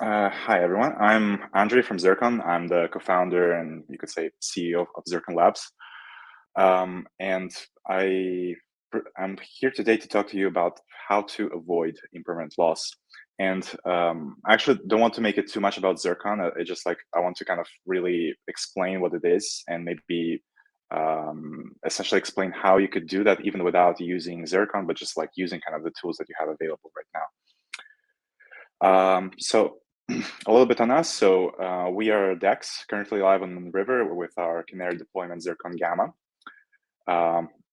Hi, everyone. I'm Andrey from Zircon. I'm the co-founder and you could say CEO of Zircon Labs. And I'm here today to talk to you about how to avoid impermanent loss. And I actually don't want to make it too much about Zircon. It's just like I want to kind of really explain what it is and maybe essentially explain how you could do that even without using Zircon, but just like using kind of the tools that you have available right now. So a little bit on us. So we are DEX, currently live on River with our Canary deployment Zircon Gamma.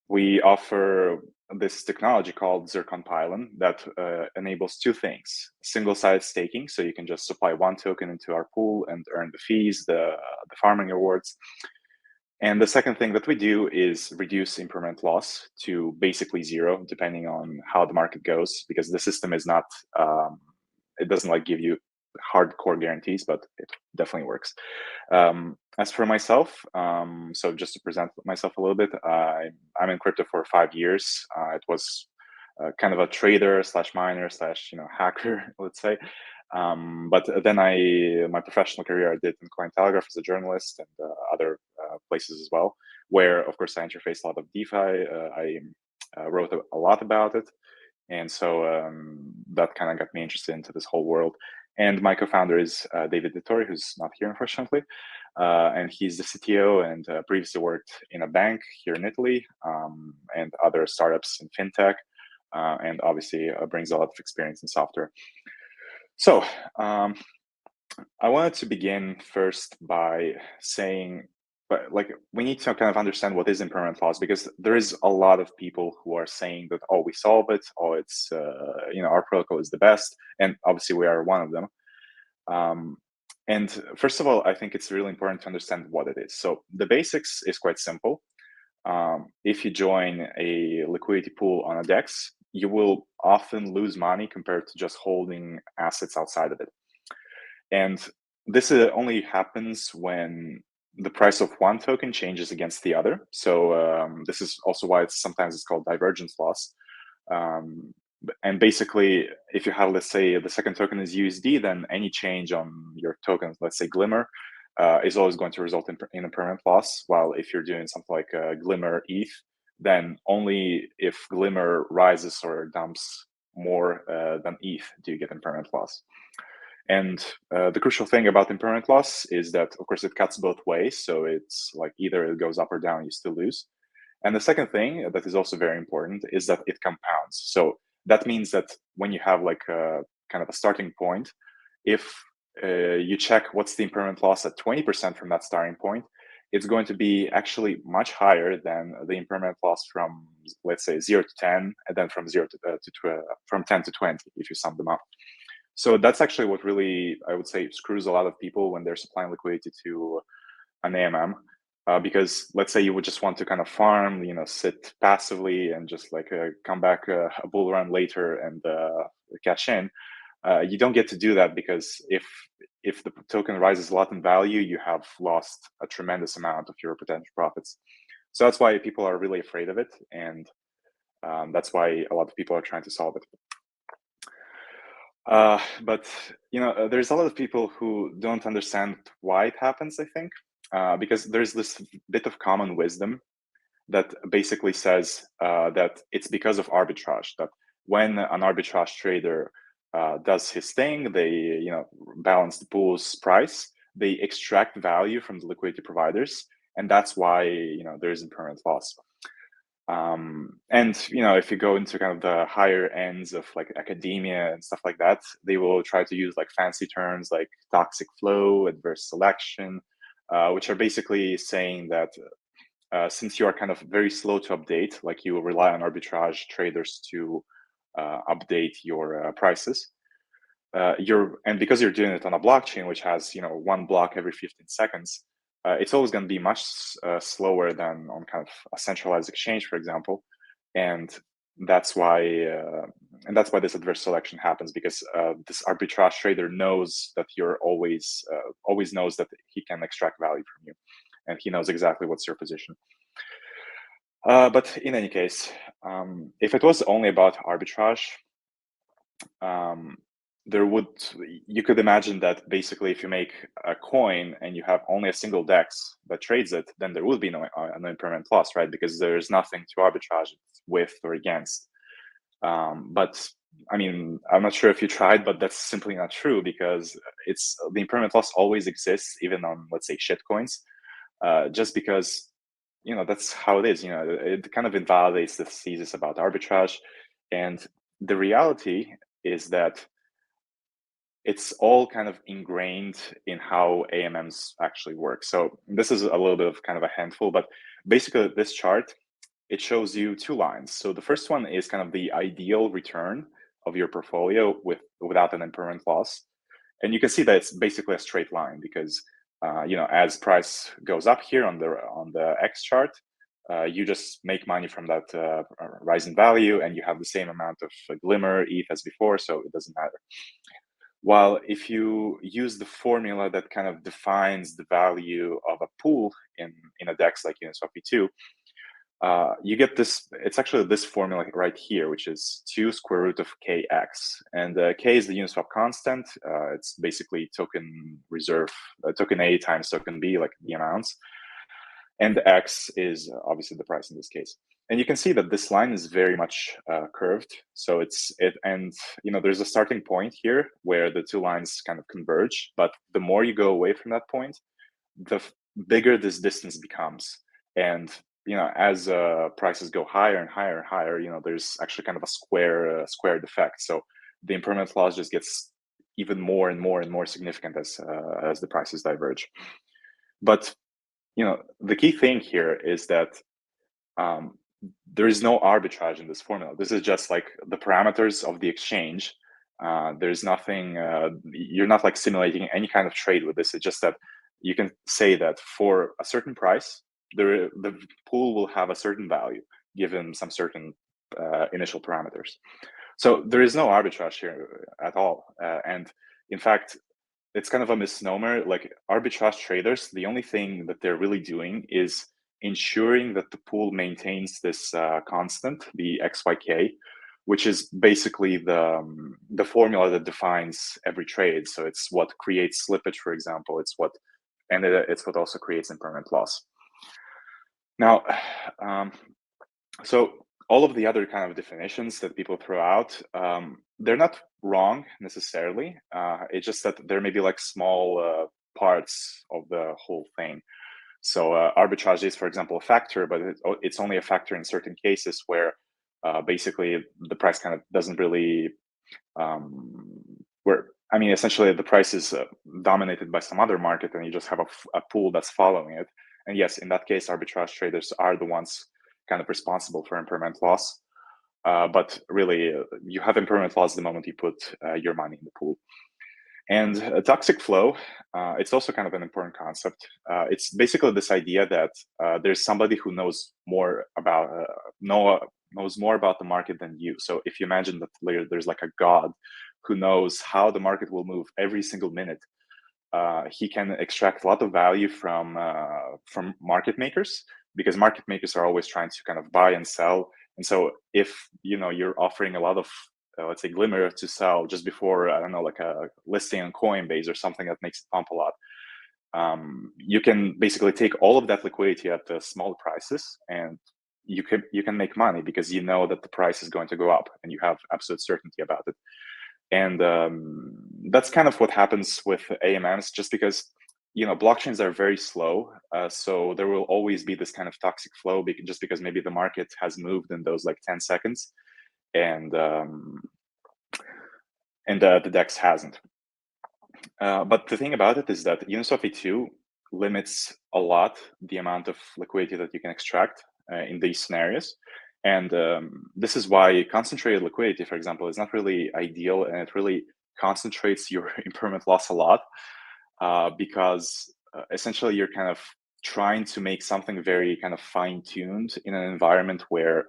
We offer this technology called Zircon Pylon that enables two things: single-sided staking, so you can just supply one token into our pool and earn the fees, the farming rewards. And the second thing that we do is reduce impermanent loss to basically zero, depending on how the market goes, because the system is not, it doesn't like give you hardcore guarantees, but it definitely works. As for myself, so just to present myself a little bit, I'm in crypto for 5 years. It was kind of a trader slash miner slash hacker, let's say. But then my professional career I did in Cointelegraph as a journalist and other places as well, where of course I interfaced a lot of DeFi. I wrote a lot about it, and so that kind of got me interested into this whole world. And my co-founder is David Vittori, who's not here unfortunately, and he's the CTO and previously worked in a bank here in Italy and other startups in fintech, and obviously brings a lot of experience in software. So I wanted to begin first by saying, but like we need to kind of understand what is impermanent loss, because there is a lot of people who are saying that, oh, we solve it, oh, it's our protocol is the best, and obviously we are one of them. And first of all, I think it's really important to understand what it is. So the basics is quite simple. If you join a liquidity pool on a DEX, you will often lose money compared to just holding assets outside of it. And this only happens when the price of one token changes against the other. So this is also why sometimes it's called divergence loss. And basically, if you have, let's say, the second token is USD, then any change on your tokens, let's say Glimmer, is always going to result in a permanent loss. While if you're doing something like Glimmer ETH, then only if Glimmer rises or dumps more than ETH do you get impermanent loss. And the crucial thing about impermanent loss is that, of course, it cuts both ways. So it's like either it goes up or down, you still lose. And the second thing that is also very important is that it compounds. So that means that when you have like a kind of a starting point, if you check what's the impermanent loss at 20% from that starting point, it's going to be actually much higher than the impermanent loss from, let's say, 0 to 10, and then from 0 from 10 to 20, if you sum them up. So that's actually what really, I would say, screws a lot of people when they're supplying liquidity to an AMM. Because let's say you would just want to kind of farm, sit passively and just like come back a bull run later and cash in. You don't get to do that, because if the token rises a lot in value, you have lost a tremendous amount of your potential profits. So that's why people are really afraid of it, and that's why a lot of people are trying to solve it. But there's a lot of people who don't understand why it happens, I think, because there's this bit of common wisdom that basically says that it's because of arbitrage, that when an arbitrage trader does his thing, they balance the pool's price, they extract value from the liquidity providers, and that's why there is impermanent loss. And if you go into kind of the higher ends of like academia and stuff like that, they will try to use like fancy terms like toxic flow, adverse selection, which are basically saying that since you are kind of very slow to update, like you rely on arbitrage traders to update your prices, and because you're doing it on a blockchain which has one block every 15 seconds, it's always going to be much slower than on kind of a centralized exchange, for example. And that's why this adverse selection happens, because this arbitrage trader knows that you're always knows that he can extract value from you, and he knows exactly what's your position. But in any case, if it was only about arbitrage, you could imagine that basically if you make a coin and you have only a single DEX that trades it, then there would be no impermanent loss, right? Because there's nothing to arbitrage it with or against. But I mean, I'm not sure if you tried, but that's simply not true, because it's the impermanent loss always exists, even on, let's say, shit coins, just because that's how it is. It kind of invalidates the thesis about arbitrage, and the reality is that it's all kind of ingrained in how AMMs actually work. So this is a little bit of kind of a handful, but basically this chart, it shows you two lines. So the first one is kind of the ideal return of your portfolio without an impermanent loss. And you can see that it's basically a straight line, because as price goes up here on the X chart, you just make money from that rise in value, and you have the same amount of glimmer ETH as before, so it doesn't matter. While if you use the formula that kind of defines the value of a pool in a DEX like Uniswap V2, you get this. It's actually this formula right here, which is 2 square root of kx, and k is the Uniswap constant. It's basically token reserve, token A times token B, like the amounts, and x is obviously the price in this case. And you can see that this line is very much curved. So there's a starting point here where the two lines kind of converge, but the more you go away from that point, the bigger this distance becomes. And as prices go higher and higher and higher, there's actually kind of a squared effect. So the impermanent loss just gets even more and more and more significant as the prices diverge. But the key thing here is that there is no arbitrage in this formula. This is just like the parameters of the exchange. There's nothing, you're not like simulating any kind of trade with this. It's just that you can say that for a certain price, the pool will have a certain value given some certain initial parameters. So there is no arbitrage here at all. And in fact, it's kind of a misnomer. Like arbitrage traders, the only thing that they're really doing is ensuring that the pool maintains this constant, the XYK, which is basically the formula that defines every trade. So it's what creates slippage, for example. It's what also creates impermanent loss. Now, so all of the other kind of definitions that people throw out, they're not wrong necessarily. It's just that there may be like small parts of the whole thing. So arbitrage is, for example, a factor, but it's only a factor in certain cases where basically the price kind of doesn't really, essentially the price is dominated by some other market, and you just have a pool that's following it. And yes, in that case, arbitrage traders are the ones kind of responsible for impermanent loss. But really, you have impermanent loss the moment you put your money in the pool. And a toxic flow, it's also kind of an important concept. It's basically this idea that there's somebody who knows more about the market than you. So if you imagine that there's like a god who knows how the market will move every single minute, he can extract a lot of value from market makers, because market makers are always trying to kind of buy and sell. And so if you're offering a lot of let's say glimmer to sell just before, I don't know, like a listing on Coinbase or something that makes it pump a lot, you can basically take all of that liquidity at the small prices, and you can make money because you know that the price is going to go up and you have absolute certainty about it. And that's kind of what happens with AMMs, just because blockchains are very slow, so there will always be this kind of toxic flow, just because maybe the market has moved in those like 10 seconds, and the DEX hasn't. But the thing about it is that Uniswap V2 limits a lot the amount of liquidity that you can extract in these scenarios. And this is why concentrated liquidity, for example, is not really ideal, and it really concentrates your impermanent loss a lot, because essentially you're kind of trying to make something very kind of fine-tuned in an environment where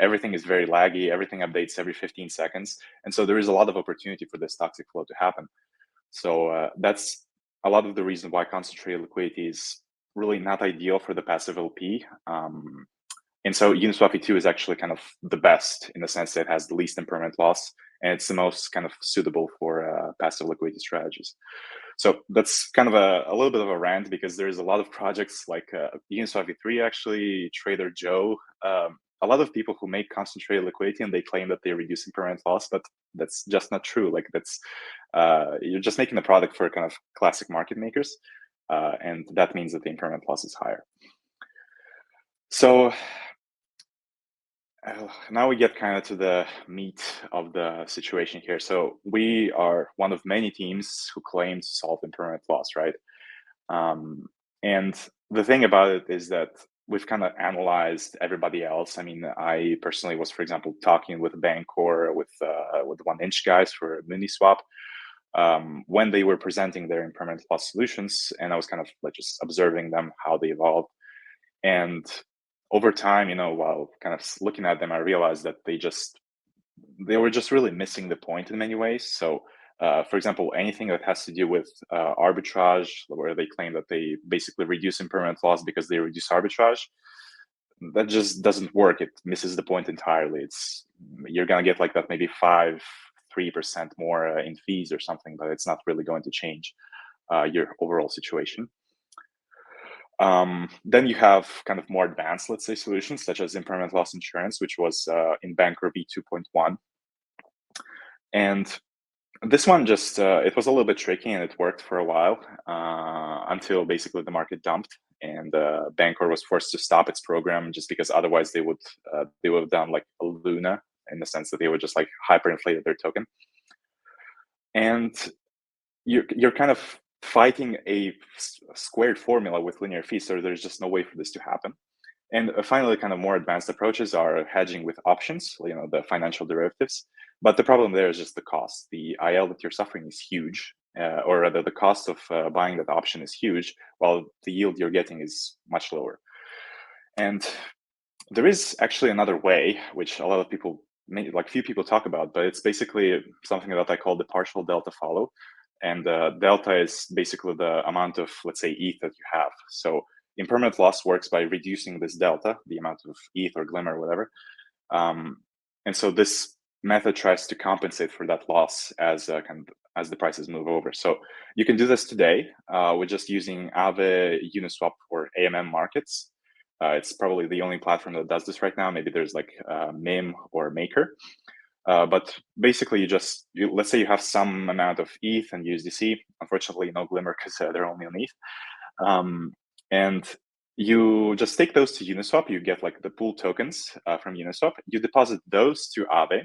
everything is very laggy, everything updates every 15 seconds. And so there is a lot of opportunity for this toxic flow to happen. So that's a lot of the reason why concentrated liquidity is really not ideal for the passive LP. And so Uniswap V2 is actually kind of the best in the sense that it has the least impermanent loss, and it's the most kind of suitable for passive liquidity strategies. So that's kind of a little bit of a rant, because there's a lot of projects like Uniswap V3, actually, Trader Joe, a lot of people who make concentrated liquidity, and they claim that they're reducing permanent loss, but that's just not true. Like that's you're just making the product for kind of classic market makers, and that means that the impermanent loss is higher. So now we get kind of to the meat of the situation here. So we are one of many teams who claim to solve impermanent loss, right? And the thing about it is that we've kind of analyzed everybody else. I mean, I personally was, for example, talking with Bancor, with 1inch guys for Uniswap, when they were presenting their impermanent loss solutions, and I was kind of like just observing them, how they evolved. And over time, while kind of looking at them, I realized that they were just really missing the point in many ways. So, for example, anything that has to do with arbitrage, where they claim that they basically reduce impermanent loss because they reduce arbitrage, that just doesn't work. It misses the point entirely. You're gonna get like that maybe 3% more in fees or something, but it's not really going to change your overall situation. Then you have kind of more advanced, let's say, solutions such as impermanent loss insurance, which was in Banker V2.1. And this one just, it was a little bit tricky, and it worked for a while until basically the market dumped, and Bancor was forced to stop its program, just because otherwise they would have done like a Luna, in the sense that they would just like hyperinflated their token. And you're kind of fighting a squared formula with linear fees, so there's just no way for this to happen. And finally, kind of more advanced approaches are hedging with options, the financial derivatives. But the problem there is just the cost. The IL that you're suffering is huge, or rather the cost of buying that option is huge, while the yield you're getting is much lower. And there is actually another way, which a lot of people, few people talk about, but it's basically something that I call the partial delta follow. And delta is basically the amount of, let's say, ETH that you have. So impermanent loss works by reducing this delta, the amount of ETH or Glimmer or whatever. And so this method tries to compensate for that loss as the prices move over. So you can do this today with just using Aave, Uniswap, or AMM markets. It's probably the only platform that does this right now. Maybe there's like MIM or Maker. But basically, let's say you have some amount of ETH and USDC. Unfortunately, no Glimmer, because they're only on ETH. And you just take those to Uniswap. You get like the pool tokens from Uniswap. You deposit those to Aave,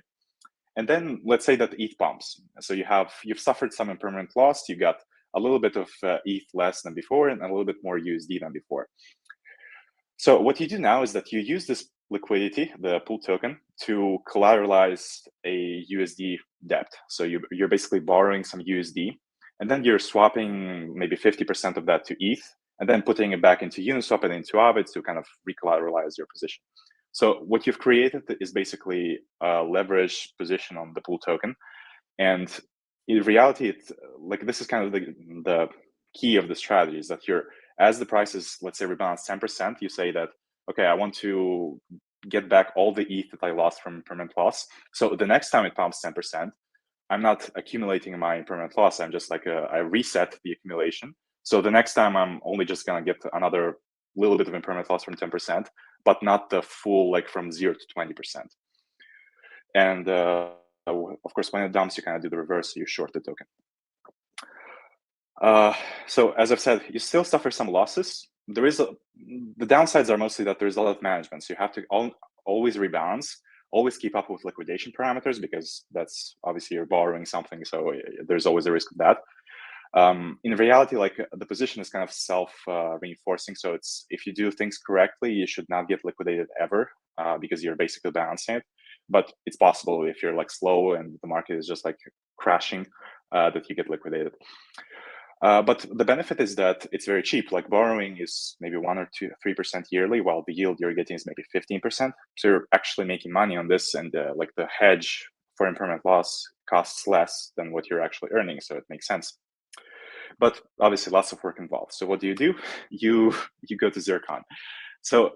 and then let's say that ETH pumps. So you've suffered some impermanent loss. You got a little bit of ETH less than before, and a little bit more USD than before. So what you do now is that you use this liquidity, the pool token, to collateralize a USD debt. So you're basically borrowing some USD, and then you're swapping maybe 50% of that to ETH, and then putting it back into Uniswap and into Aave to kind of recollateralize your position. So what you've created is basically a leverage position on the pool token. And in reality, it's like, this is kind of the key of the strategy, is that as the prices, let's say, rebalance 10%, you say that, okay, I want to get back all the ETH that I lost from impermanent loss. So the next time it pumps 10%, I'm not accumulating my impermanent loss. I'm just like, I reset the accumulation. So the next time I'm only just going to get another little bit of impermanent loss from 10%, but not the full, like from 0 to 20%. And of course, when it dumps, you kind of do the reverse, so you short the token. So as I've said, you still suffer some losses. The downsides are mostly that there's a lot of management. So you have to always rebalance, always keep up with liquidation parameters, because that's obviously you're borrowing something. So there's always a risk of that. In reality, like, the position is kind of self-reinforcing. So if you do things correctly, you should not get liquidated ever, because you're basically balancing it. But it's possible, if you're like slow and the market is just like crashing, that you get liquidated. But the benefit is that it's very cheap. Like, borrowing is maybe 1 or 2, 3% yearly, while the yield you're getting is maybe 15%. So you're actually making money on this, and like the hedge for impermanent loss costs less than what you're actually earning. So it makes sense. But obviously, lots of work involved. So what do? You go to Zircon. So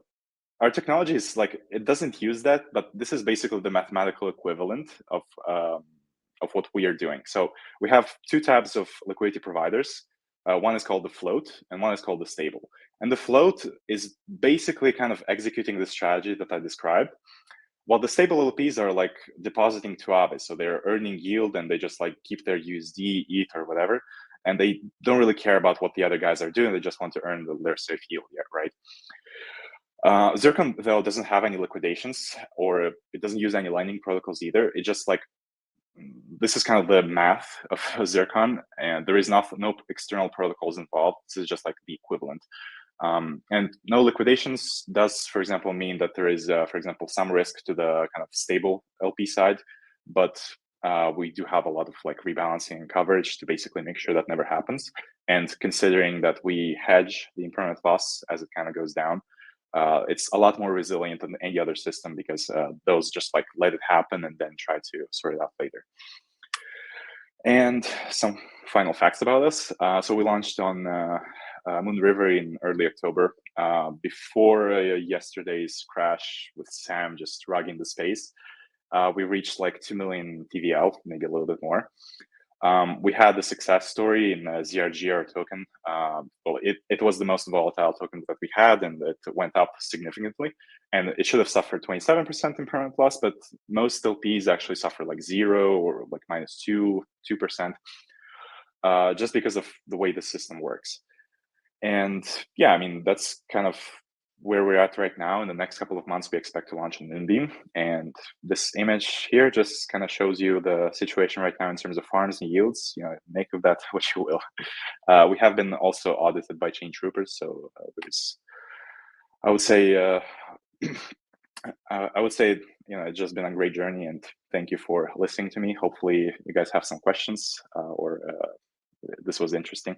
Our technology is like, it doesn't use that, but this is basically the mathematical equivalent of what we are doing. So we have two types of liquidity providers. One is called the float, and one is called the stable. And the float is basically kind of executing the strategy that I described, while the stable LPs are like depositing to Aave, so they're earning yield and they just like keep their USD, ETH, or whatever, and they don't really care about what the other guys are doing. They just want to earn their safe yield, yeah, right? Zircon, though, doesn't have any liquidations, or it doesn't use any lending protocols either. It just like, this is kind of the math of Zircon, and there is no external protocols involved. This is just like the equivalent. And no liquidations does, for example, mean that there is, for example, some risk to the kind of stable LP side, but we do have a lot of like rebalancing and coverage to basically make sure that never happens. And considering that we hedge the impermanent loss as it kind of goes down, it's a lot more resilient than any other system, because those just like let it happen and then try to sort it out later. And some final facts about us. So we launched on Moon River in early October, before yesterday's crash with Sam just rugging the space. We reached like 2 million TVL, maybe a little bit more. We had the success story in ZRGR token. Well, it was the most volatile token that we had, and it went up significantly. And it should have suffered 27% impermanent loss, but most LPs actually suffer like 0 or like -2%, just because of the way the system works. And yeah, I mean, that's kind of where we're at right now. In the next couple of months, we expect to launch a Moonbeam. And this image here just kind of shows you the situation right now in terms of farms and yields. You know, make of that what you will. We have been also audited by Chain Troopers, so there's, I would say, you know, it's just been a great journey, and thank you for listening to me. Hopefully, you guys have some questions, or this was interesting.